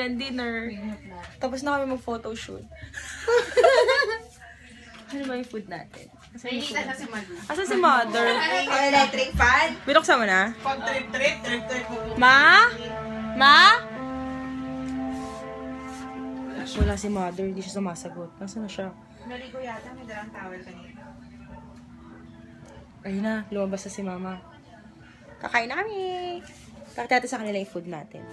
and dinner. Tapos na kami mag-photoshoot. Ano ba yung food natin? Asan si Mother? Ang electric fan? Binuksan mo na? Pag trip. Ma? Ma? Wala si Mother, hindi siya sumasagot. Nasaan na siya? Naligo yata, may dalang towel kanina. Ayun na, lumabas na si Mama. Kakain na kami! Pakita natin sa kanila yung food natin.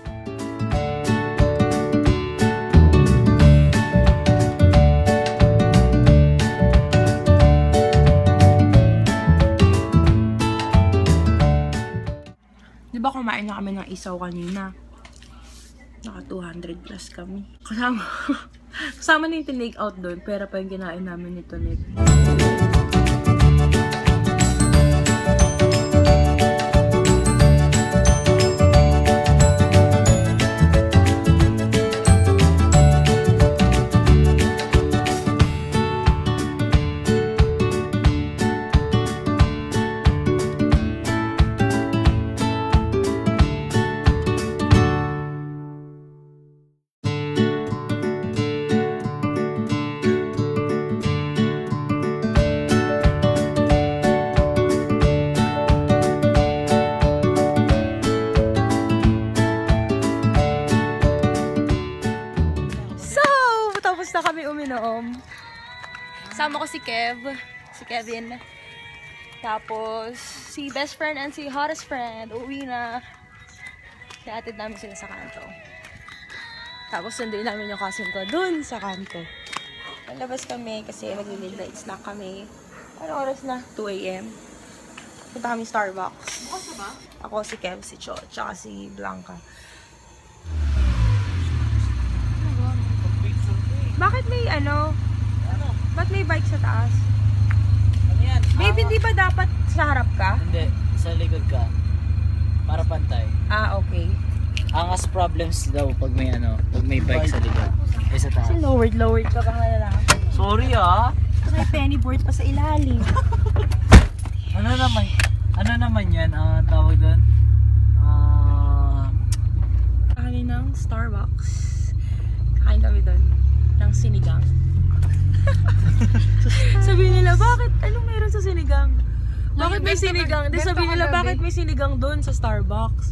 Di ba kumain na kami ng isaw kanina? Naka 200 plus kami. Kasama na yung tinake out doon, pero pa yung kinain namin nito nito. Na kami uminom. Sama ko si Kevin. Tapos, si best friend and si hottest friend, uwi na. Siatid namin sila sa kanto. Tapos, sunduin namin yung cousin ko dun sa kanto. Nalabas kami kasi mag-midnight snack kami. Ano oras na? 2 AM. Punta kami Starbucks. Bukas na ba? Ako, si Kev, si Cho, tsaka si Blanca. Bakit may Bakit may bike sa taas? Ano yan? Babe, hindi ba dapat sa harap ka? Hindi, sa likod ka. Para pantay. Ah, okay. Angas problems daw pag may bike sa likod. Eh sa taas. Kasi lowered ka pa nga lalaki. Sorry ah. May pennyboard pa sa ilalim. Ano naman yan? Tawag doon? Kakain ng Starbucks. Kakain kami doon. Ng sinigang. Sabihin nila, bakit? Anong meron sa sinigang? Bakit may sinigang? Di sabihin nila, bakit may sinigang doon sa Starbucks?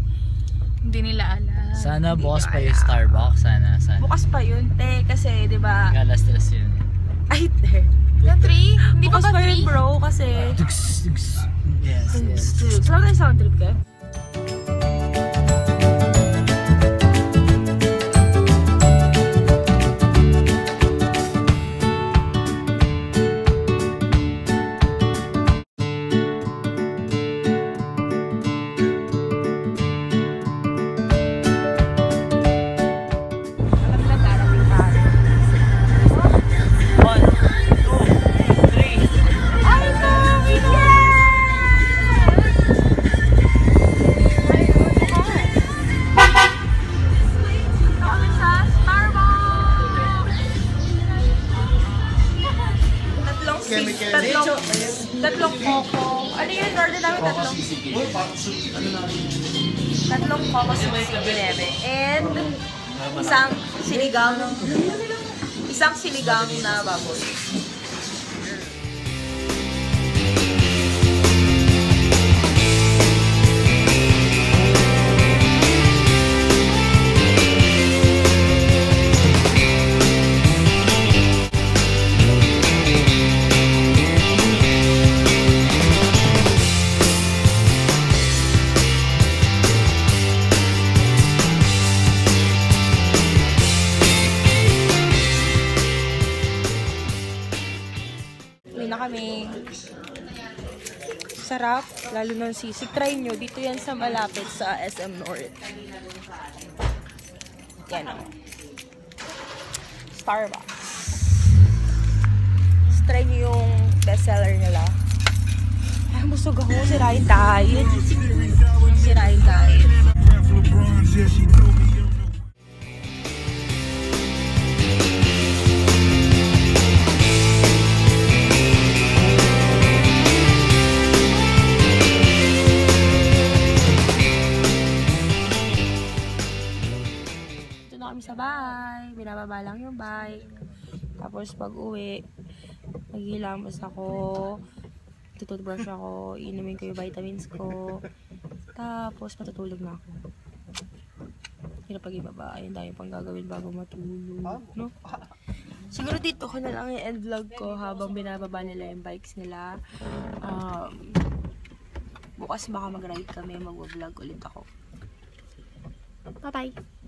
Hindi nila alam. Sana bukas pa yung Starbucks. Sana. Bukas pa yun, te. Kasi, di ba? Galas-tras yun. Ay, te. Yung 3? Hindi Bukas pa pa 3? yun, bro. Kasi... Yes. Sarap tayo sound trip, ke? Tatlong coco. Ano yun? Order namin tatlong. Tatlong coco sweet ginebe. And isang sinigang na baboy. Kami. Sarap, lalo ng sisig. Try nyo, dito yan sa malapit sa SM North. Yan o. Starbucks. Try nyo yung bestseller nila. Ay, busog ako. Sirain tayo. Sirain tayo. Sa bahay. binababa lang yung bike. Tapos pag uwi, maghihilamos ako, tututbrush ako, inumin ko yung vitamins ko, tapos matutulog na ako. Hirap pag ibaba, ayun dahil pang gagawin bago matulog, no? Siguro dito ko na lang i-end vlog ko habang binababa nila yung bikes nila. Bukas baka mag-ride kami, mag-vlog ulit ako. Bye-bye!